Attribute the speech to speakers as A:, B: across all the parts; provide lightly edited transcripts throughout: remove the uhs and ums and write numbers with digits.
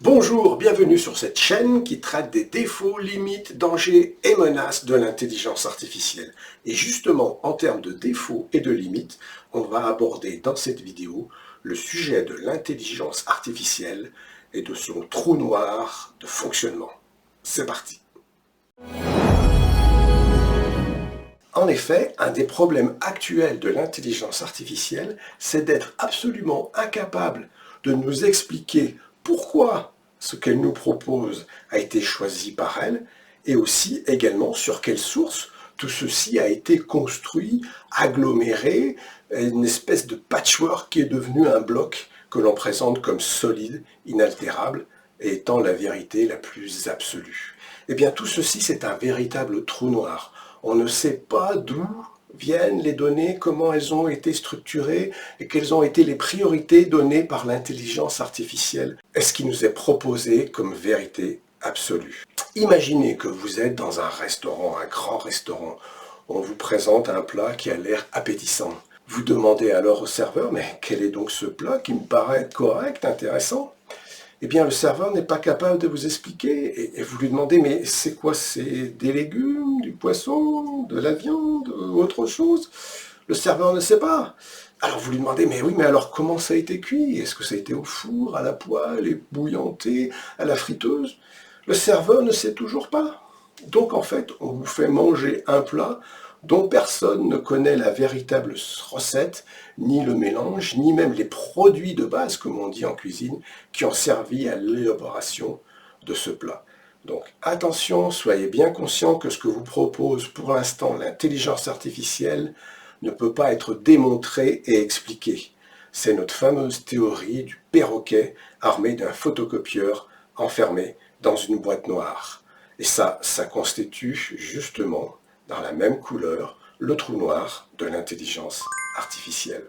A: Bonjour, bienvenue sur cette chaîne qui traite des défauts, limites, dangers et menaces de l'intelligence artificielle. Et justement, en termes de défauts et de limites, on va aborder dans cette vidéo le sujet de l'intelligence artificielle et de son trou noir de fonctionnement. C'est parti! En effet, un des problèmes actuels de l'intelligence artificielle, c'est d'être absolument incapable de nous expliquer pourquoi ce qu'elle nous propose a été choisi par elle, et aussi également sur quelle source tout ceci a été construit, aggloméré, une espèce de patchwork qui est devenu un bloc que l'on présente comme solide, inaltérable, et étant la vérité la plus absolue. Eh bien, tout ceci, c'est un véritable trou noir. On ne sait pas d'où viennent les données, comment elles ont été structurées et quelles ont été les priorités données par l'intelligence artificielle et ce qui nous est proposé comme vérité absolue. Imaginez que vous êtes dans un restaurant, un grand restaurant. On vous présente un plat qui a l'air appétissant. Vous demandez alors au serveur, mais quel est donc ce plat qui me paraît être correct, intéressant ? Eh bien, le serveur n'est pas capable de vous expliquer. Et vous lui demandez, mais c'est quoi? C'est des légumes, du poisson, de la viande, autre chose? Le serveur ne sait pas. Alors vous lui demandez, mais oui, mais alors comment ça a été cuit? Est-ce que ça a été au four, à la poêle, ébouillanté, à la friteuse? Le serveur ne sait toujours pas. Donc en fait, on vous fait manger un plat dont personne ne connaît la véritable recette, ni le mélange, ni même les produits de base, comme on dit en cuisine, qui ont servi à l'élaboration de ce plat. Donc attention, soyez bien conscients que ce que vous propose pour l'instant l'intelligence artificielle ne peut pas être démontré et expliqué. C'est notre fameuse théorie du perroquet armé d'un photocopieur enfermé dans une boîte noire. Et ça constitue justement, dans la même couleur, le trou noir de l'intelligence artificielle.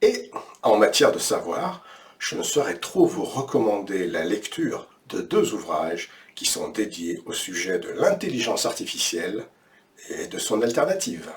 A: Et en matière de savoir, je ne saurais trop vous recommander la lecture de deux ouvrages qui sont dédiés au sujet de l'intelligence artificielle et de son alternative.